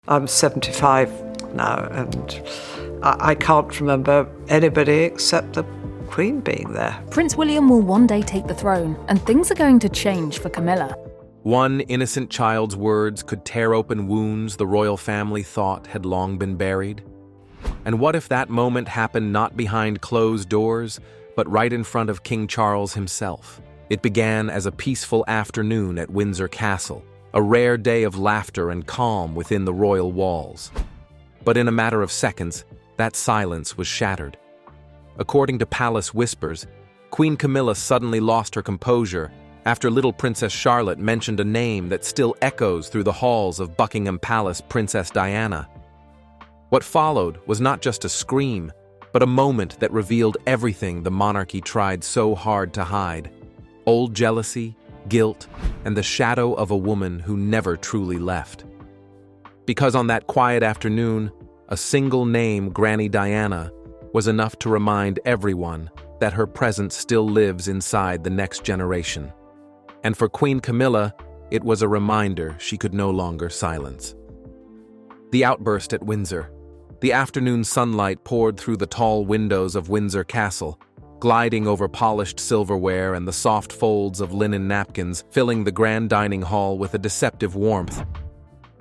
I'm 75 now, and I can't remember anybody except the Queen being there. Prince William will one day take the throne, and things are going to change for Camilla. One innocent child's words could tear open wounds the royal family thought had long been buried. And what if that moment happened not behind closed doors, but right in front of King Charles himself? It began as a peaceful afternoon at Windsor Castle, a rare day of laughter and calm within the royal walls. But in a matter of seconds, that silence was shattered. According to palace whispers, Queen Camilla suddenly lost her composure after little Princess Charlotte mentioned a name that still echoes through the halls of Buckingham Palace Princess Diana. What followed was not just a scream, but a moment that revealed everything the monarchy tried so hard to hide: old jealousy, guilt, and the shadow of a woman who never truly left. Because on that quiet afternoon, a single name, Granny Diana, was enough to remind everyone that her presence still lives inside the next generation. And for Queen Camilla, it was a reminder she could no longer silence. The outburst at Windsor. The afternoon sunlight poured through the tall windows of Windsor Castle, gliding over polished silverware and the soft folds of linen napkins, filling the grand dining hall with a deceptive warmth.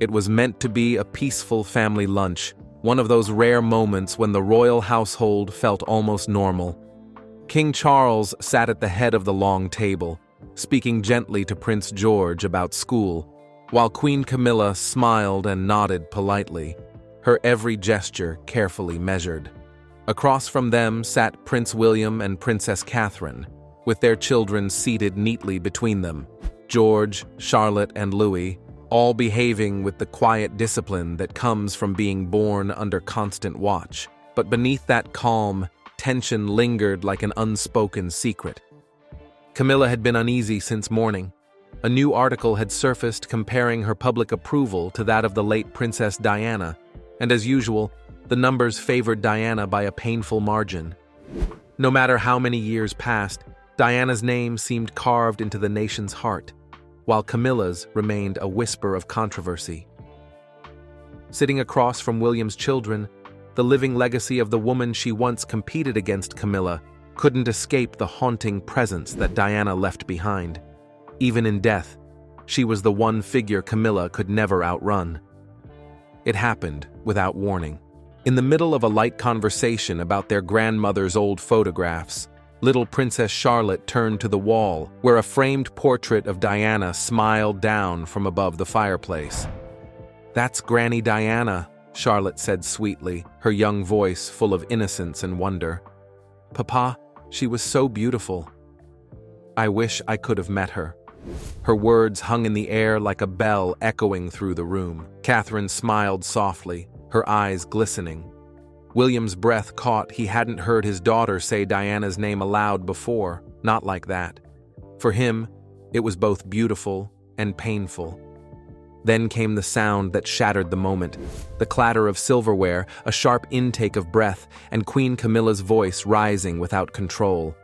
It was meant to be a peaceful family lunch, one of those rare moments when the royal household felt almost normal. King Charles sat at the head of the long table, speaking gently to Prince George about school, while Queen Camilla smiled and nodded politely, her every gesture carefully measured. Across from them sat Prince William and Princess Catherine, with their children seated neatly between them, George, Charlotte, and Louis, all behaving with the quiet discipline that comes from being born under constant watch. But beneath that calm, tension lingered like an unspoken secret. Camilla had been uneasy since morning. A new article had surfaced comparing her public approval to that of the late Princess Diana, and as usual, the numbers favored Diana by a painful margin. No matter how many years passed, Diana's name seemed carved into the nation's heart, while Camilla's remained a whisper of controversy. Sitting across from William's children, the living legacy of the woman she once competed against, Camilla, couldn't escape the haunting presence that Diana left behind. Even in death, she was the one figure Camilla could never outrun. It happened without warning. In the middle of a light conversation about their grandmother's old photographs, little Princess Charlotte turned to the wall, where a framed portrait of Diana smiled down from above the fireplace. "That's Granny Diana," Charlotte said sweetly, her young voice full of innocence and wonder. "Papa, she was so beautiful. I wish I could have met her." Her words hung in the air like a bell echoing through the room. Catherine smiled softly, her eyes glistening. William's breath caught. He hadn't heard his daughter say Diana's name aloud before, not like that. For him, it was both beautiful and painful. Then came the sound that shattered the moment, the clatter of silverware, a sharp intake of breath, and Queen Camilla's voice rising without control.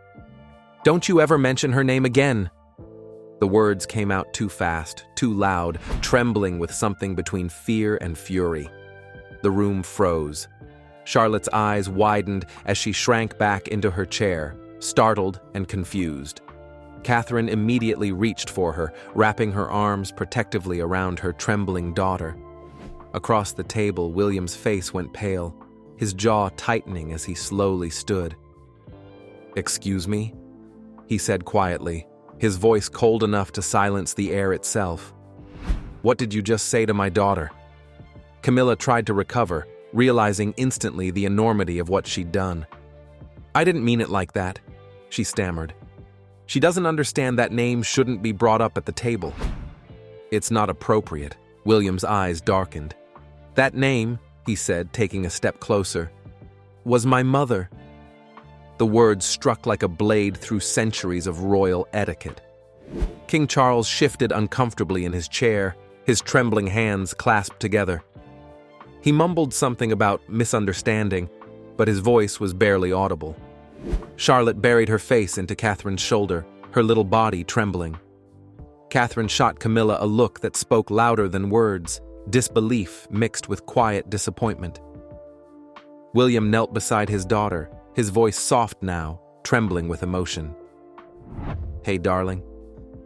"Don't you ever mention her name again!" The words came out too fast, too loud, trembling with something between fear and fury. The room froze. Charlotte's eyes widened as she shrank back into her chair, startled and confused. Catherine immediately reached for her, wrapping her arms protectively around her trembling daughter. Across the table, William's face went pale, his jaw tightening as he slowly stood. "Excuse me?" he said quietly, his voice cold enough to silence the air itself. "What did you just say to my daughter?" Camilla tried to recover, realizing instantly the enormity of what she'd done. "I didn't mean it like that," she stammered. "She doesn't understand that name shouldn't be brought up at the table." "It's not appropriate." William's eyes darkened. "That name," he said, taking a step closer, "was my mother." The words struck like a blade through centuries of royal etiquette. King Charles shifted uncomfortably in his chair, his trembling hands clasped together. He mumbled something about misunderstanding, but his voice was barely audible. Charlotte buried her face into Catherine's shoulder, her little body trembling. Catherine shot Camilla a look that spoke louder than words. disbelief mixed with quiet disappointment. William knelt beside his daughter, his voice soft now, trembling with emotion. "Hey, darling,"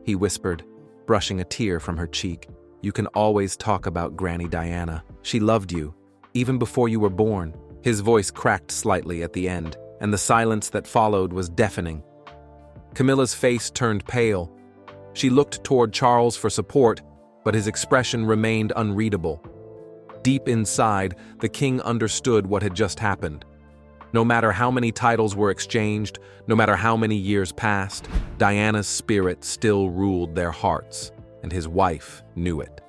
he whispered, brushing a tear from her cheek. "You can always talk about Granny Diana. She loved you, even before you were born." His voice cracked slightly at the end, and the silence that followed was deafening. Camilla's face turned pale. She looked toward Charles for support, but his expression remained unreadable. Deep inside, the king understood what had just happened. No matter how many titles were exchanged, no matter how many years passed, Diana's spirit still ruled their hearts, and his wife knew it.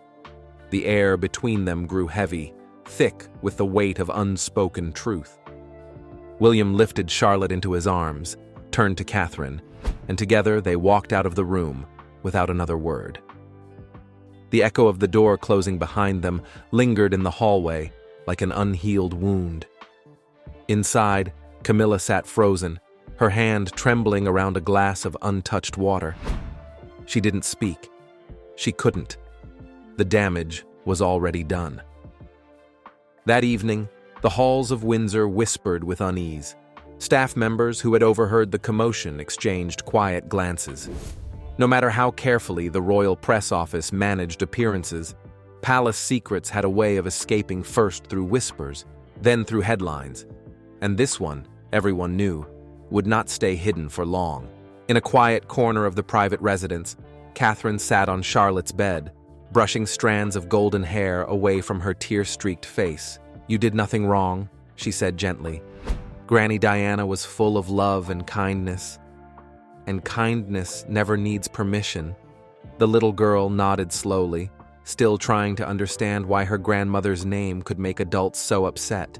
The air between them grew heavy, thick with the weight of unspoken truth. William lifted Charlotte into his arms, turned to Catherine, and together they walked out of the room without another word. The echo of the door closing behind them lingered in the hallway like an unhealed wound. Inside, Camilla sat frozen, her hand trembling around a glass of untouched water. She didn't speak. She couldn't. The damage was already done. That evening, the halls of Windsor whispered with unease. Staff members who had overheard the commotion exchanged quiet glances. No matter how carefully the royal press office managed appearances, palace secrets had a way of escaping first through whispers, then through headlines. And this one, everyone knew, would not stay hidden for long. In a quiet corner of the private residence, Catherine sat on Charlotte's bed, brushing strands of golden hair away from her tear-streaked face. "You did nothing wrong," she said gently. "Granny Diana was full of love and kindness never needs permission." The little girl nodded slowly, still trying to understand why her grandmother's name could make adults so upset.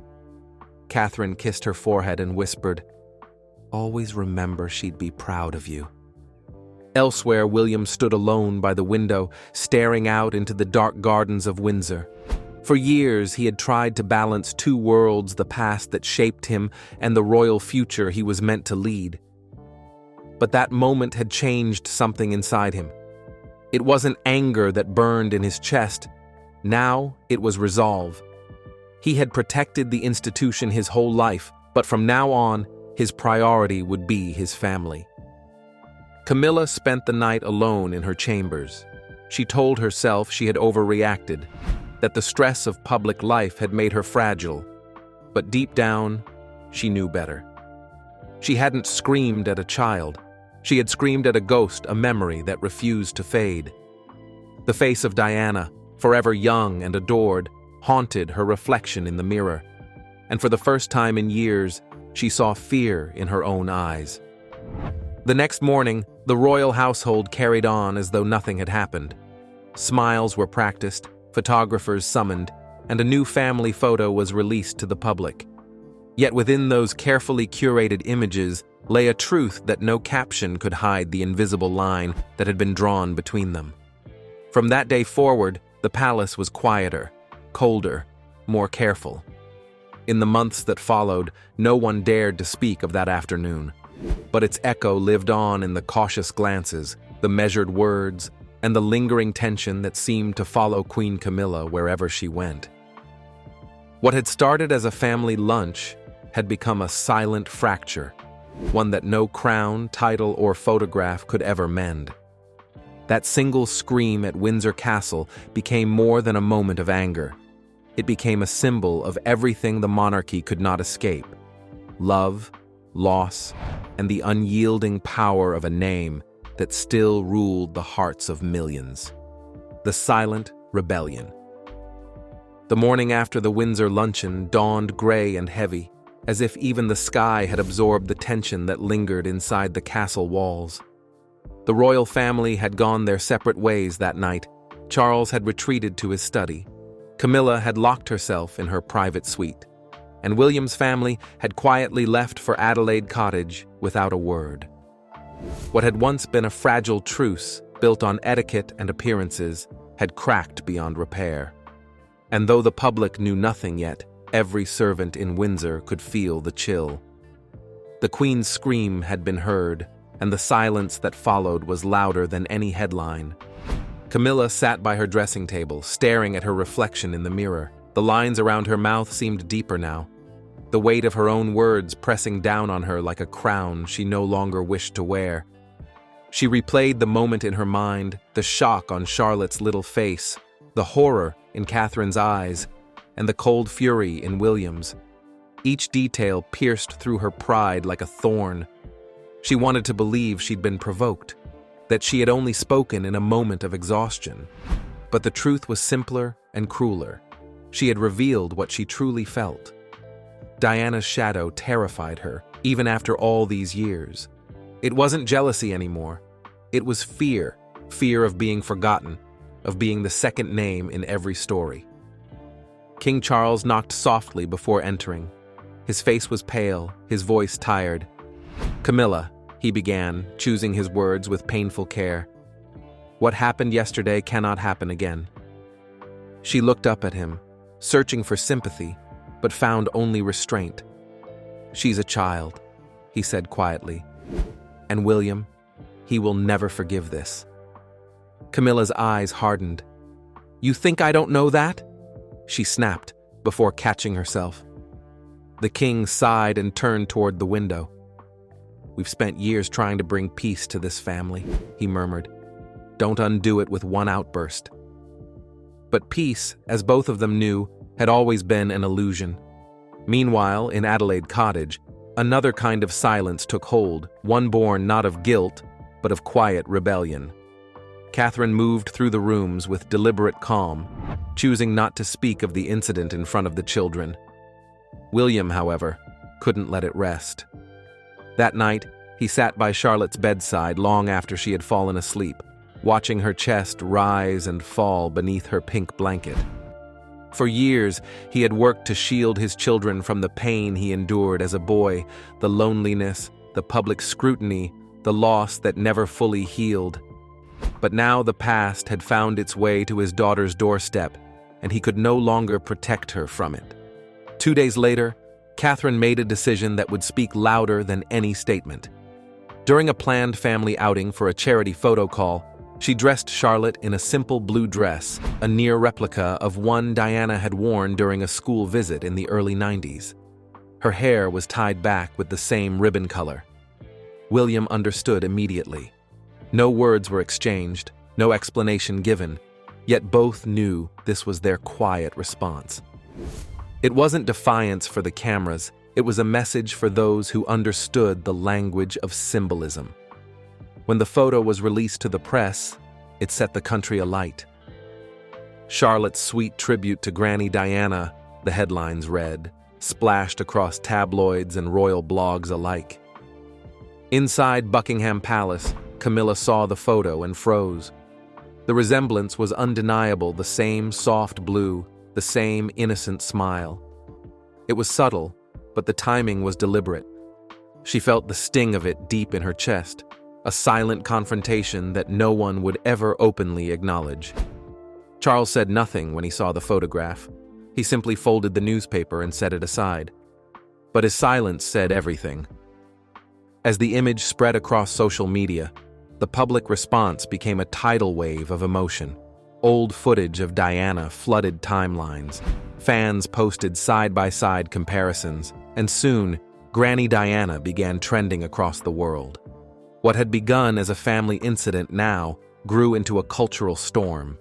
Catherine kissed her forehead and whispered, "Always remember she'd be proud of you." Elsewhere, William stood alone by the window, staring out into the dark gardens of Windsor. For years, he had tried to balance two worlds, the past that shaped him and the royal future he was meant to lead. But that moment had changed something inside him. It wasn't anger that burned in his chest. Now it was resolve. He had protected the institution his whole life, but from now on, his priority would be his family. Camilla spent the night alone in her chambers. She told herself she had overreacted, that the stress of public life had made her fragile. But deep down, she knew better. She hadn't screamed at a child. She had screamed at a ghost, a memory that refused to fade. The face of Diana, forever young and adored, haunted her reflection in the mirror. And for the first time in years, she saw fear in her own eyes. The next morning, the royal household carried on as though nothing had happened. Smiles were practiced, photographers summoned, and a new family photo was released to the public. Yet within those carefully curated images lay a truth that no caption could hide the invisible line that had been drawn between them. From that day forward, the palace was quieter, colder, more careful. In the months that followed, no one dared to speak of that afternoon. But its echo lived on in the cautious glances, the measured words, and the lingering tension that seemed to follow Queen Camilla wherever she went. What had started as a family lunch had become a silent fracture, one that no crown, title, or photograph could ever mend. That single scream at Windsor Castle became more than a moment of anger. It became a symbol of everything the monarchy could not escape: love, loss, and the unyielding power of a name that still ruled the hearts of millions. The silent rebellion. The morning after the Windsor luncheon dawned gray and heavy, as if even the sky had absorbed the tension that lingered inside the castle walls. The royal family had gone their separate ways that night. Charles had retreated to his study. Camilla had locked herself in her private suite, and William's family had quietly left for Adelaide Cottage without a word. What had once been a fragile truce, built on etiquette and appearances, had cracked beyond repair. And though the public knew nothing yet, every servant in Windsor could feel the chill. The Queen's scream had been heard, and the silence that followed was louder than any headline. Camilla sat by her dressing table, staring at her reflection in the mirror. The lines around her mouth seemed deeper now, the weight of her own words pressing down on her like a crown she no longer wished to wear. She replayed the moment in her mind, the shock on Charlotte's little face, the horror in Catherine's eyes, and the cold fury in William's. Each detail pierced through her pride like a thorn. She wanted to believe she'd been provoked, that she had only spoken in a moment of exhaustion. But the truth was simpler and crueler. She had revealed what she truly felt. Diana's shadow terrified her, even after all these years. It wasn't jealousy anymore. It was fear. Fear of being forgotten, of being the second name in every story. King Charles knocked softly before entering. His face was pale, his voice tired. "Camilla," he began, choosing his words with painful care. "What happened yesterday cannot happen again." She looked up at him, searching for sympathy, but found only restraint. "She's a child," he said quietly. "And William, he will never forgive this." Camilla's eyes hardened. "You think I don't know that?" she snapped, before catching herself. The king sighed and turned toward the window. "We've spent years trying to bring peace to this family," he murmured. "Don't undo it with one outburst." But peace, as both of them knew, had always been an illusion. Meanwhile, in Adelaide Cottage, another kind of silence took hold, one born not of guilt, but of quiet rebellion. Catherine moved through the rooms with deliberate calm, choosing not to speak of the incident in front of the children. William, however, couldn't let it rest. That night, he sat by Charlotte's bedside long after she had fallen asleep, watching her chest rise and fall beneath her pink blanket. For years, he had worked to shield his children from the pain he endured as a boy, the loneliness, the public scrutiny, the loss that never fully healed. But now the past had found its way to his daughter's doorstep, and he could no longer protect her from it. 2 days later, Catherine made a decision that would speak louder than any statement. During a planned family outing for a charity photo call, she dressed Charlotte in a simple blue dress, a near replica of one Diana had worn during a school visit in the early 90s. Her hair was tied back with the same ribbon color. William understood immediately. No words were exchanged, no explanation given, yet both knew this was their quiet response. It wasn't defiance for the cameras, it was a message for those who understood the language of symbolism. When the photo was released to the press, it set the country alight. "Charlotte's sweet tribute to Granny Diana," the headlines read, splashed across tabloids and royal blogs alike. Inside Buckingham Palace, Camilla saw the photo and froze. The resemblance was undeniable, the same soft blue, the same innocent smile. It was subtle, but the timing was deliberate. She felt the sting of it deep in her chest, a silent confrontation that no one would ever openly acknowledge. Charles said nothing when he saw the photograph. He simply folded the newspaper and set it aside. But his silence said everything. As the image spread across social media, the public response became a tidal wave of emotion. Old footage of Diana flooded timelines. Fans posted side-by-side comparisons, and soon, Granny Diana began trending across the world. What had begun as a family incident now grew into a cultural storm.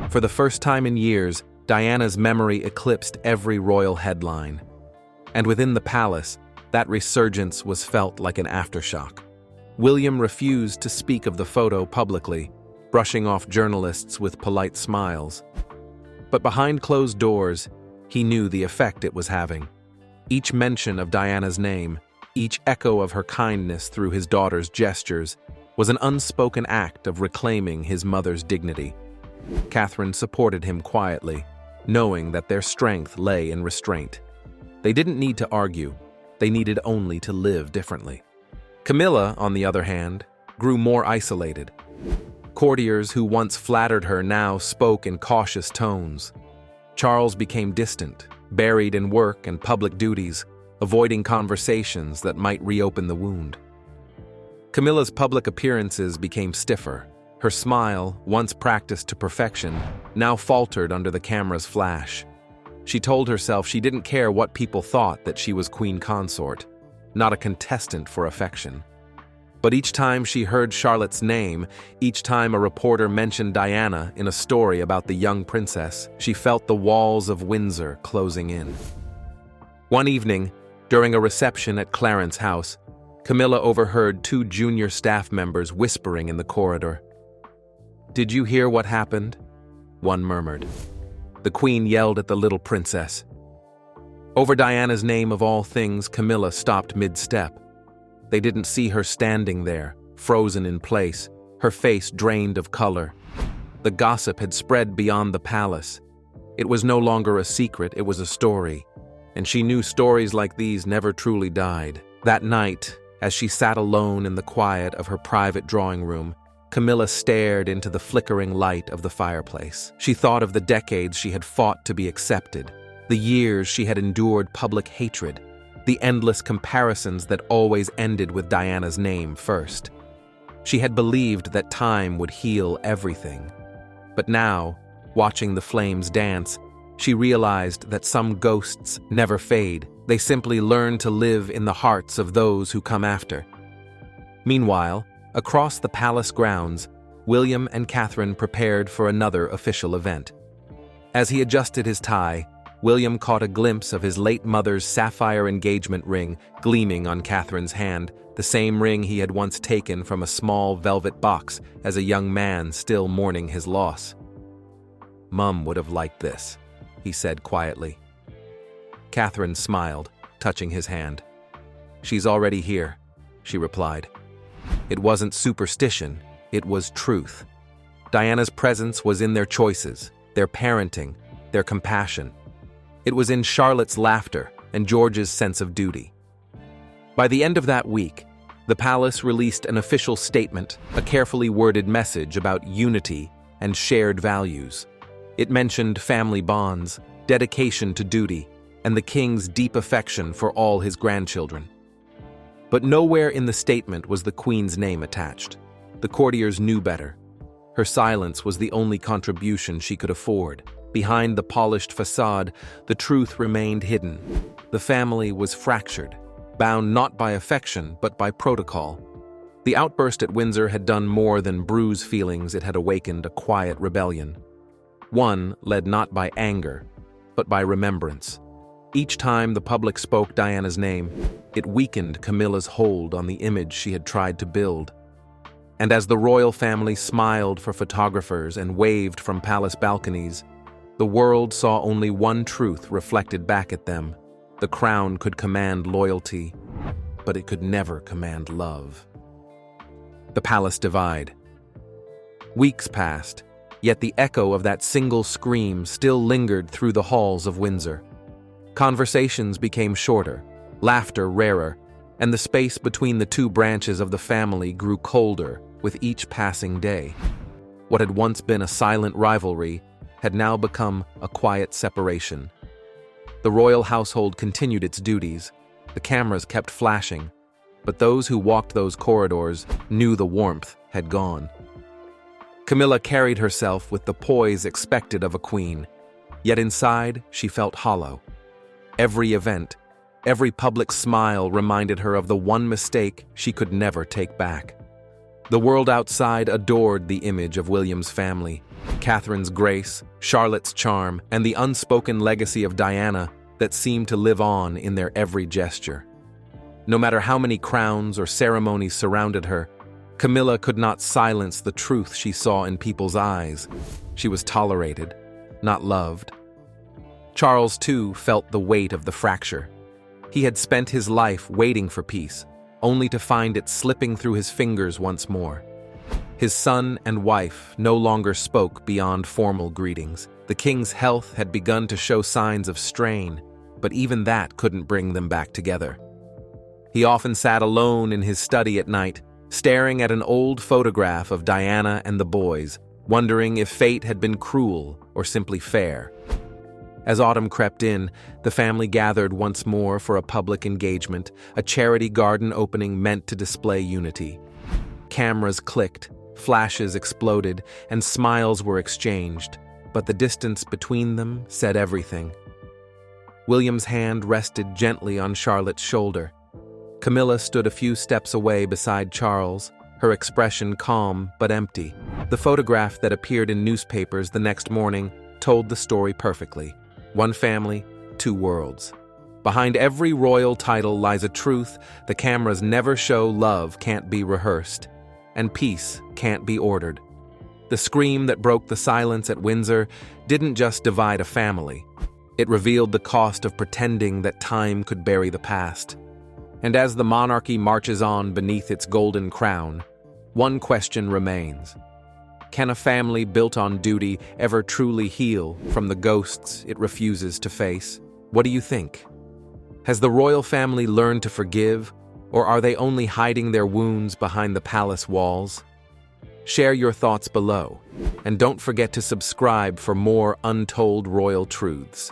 For the first time in years, Diana's memory eclipsed every royal headline. And within the palace, that resurgence was felt like an aftershock. William refused to speak of the photo publicly, brushing off journalists with polite smiles. But behind closed doors, he knew the effect it was having. Each mention of Diana's name, each echo of her kindness through his daughter's gestures, was an unspoken act of reclaiming his mother's dignity. Catherine supported him quietly, knowing that their strength lay in restraint. They didn't need to argue, they needed only to live differently. Camilla, on the other hand, grew more isolated. Courtiers who once flattered her now spoke in cautious tones. Charles became distant, buried in work and public duties, avoiding conversations that might reopen the wound. Camilla's public appearances became stiffer, Her smile, once practiced to perfection, now faltered under the camera's flash. She told herself she didn't care what people thought, that she was queen consort, not a contestant for affection. But each time she heard Charlotte's name, each time a reporter mentioned Diana in a story about the young princess, she felt the walls of Windsor closing in. One evening, during a reception at Clarence's house, Camilla overheard two junior staff members whispering in the corridor. "Did you hear what happened?" one murmured. The queen yelled at the little princess. Over Diana's name of all things, Camilla stopped mid-step. They didn't see her standing there, frozen in place, her face drained of color. The gossip had spread beyond the palace. It was no longer a secret, it was a story. And she knew stories like these never truly died. That night, as she sat alone in the quiet of her private drawing room, Camilla stared into the flickering light of the fireplace. She thought of the decades she had fought to be accepted, the years she had endured public hatred, the endless comparisons that always ended with Diana's name first. She had believed that time would heal everything. But now, watching the flames dance, she realized that some ghosts never fade. They simply learn to live in the hearts of those who come after. Meanwhile, across the palace grounds, William and Catherine prepared for another official event. As he adjusted his tie, William caught a glimpse of his late mother's sapphire engagement ring gleaming on Catherine's hand, the same ring he had once taken from a small velvet box as a young man still mourning his loss. "Mum would have liked this," he said quietly. Catherine smiled, touching his hand. "She's already here," she replied. It wasn't superstition, it was truth. Diana's presence was in their choices, their parenting, their compassion. It was in Charlotte's laughter and George's sense of duty. By the end of that week, the palace released an official statement, a carefully worded message about unity and shared values. It mentioned family bonds, dedication to duty, and the king's deep affection for all his grandchildren. But nowhere in the statement was the queen's name attached. The courtiers knew better. Her silence was the only contribution she could afford. Behind the polished facade, the truth remained hidden. The family was fractured, bound not by affection but by protocol. The outburst at Windsor had done more than bruise feelings, it had awakened a quiet rebellion. One led not by anger, but by remembrance. Each time the public spoke Diana's name, it weakened Camilla's hold on the image she had tried to build. And as the royal family smiled for photographers and waved from palace balconies, the world saw only one truth reflected back at them. The crown could command loyalty, but it could never command love. The palace divide. Weeks passed, yet the echo of that single scream still lingered through the halls of Windsor. Conversations became shorter, laughter rarer, and the space between the two branches of the family grew colder with each passing day. What had once been a silent rivalry had now become a quiet separation. The royal household continued its duties, the cameras kept flashing, but those who walked those corridors knew the warmth had gone. Camilla carried herself with the poise expected of a queen, yet inside she felt hollow. Every event, every public smile reminded her of the one mistake she could never take back. The world outside adored the image of William's family, Catherine's grace, Charlotte's charm, and the unspoken legacy of Diana that seemed to live on in their every gesture. No matter how many crowns or ceremonies surrounded her, Camilla could not silence the truth she saw in people's eyes. She was tolerated, not loved. Charles, too, felt the weight of the fracture. He had spent his life waiting for peace, only to find it slipping through his fingers once more. His son and wife no longer spoke beyond formal greetings. The king's health had begun to show signs of strain, but even that couldn't bring them back together. He often sat alone in his study at night, staring at an old photograph of Diana and the boys, wondering if fate had been cruel or simply fair. As autumn crept in, the family gathered once more for a public engagement, a charity garden opening meant to display unity. Cameras clicked, Flashes exploded and smiles were exchanged, but the distance between them said everything. William's hand rested gently on Charlotte's shoulder. Camilla stood a few steps away beside Charles, her expression calm but empty. The photograph that appeared in newspapers the next morning told the story perfectly. One family, two worlds. Behind every royal title lies a truth the cameras never show: love can't be rehearsed, and peace can't be ordered. The scream that broke the silence at Windsor didn't just divide a family. It revealed the cost of pretending that time could bury the past. And as the monarchy marches on beneath its golden crown, one question remains. Can a family built on duty ever truly heal from the ghosts it refuses to face? What do you think? Has the royal family learned to forgive, or are they only hiding their wounds behind the palace walls? Share your thoughts below, and don't forget to subscribe for more untold royal truths.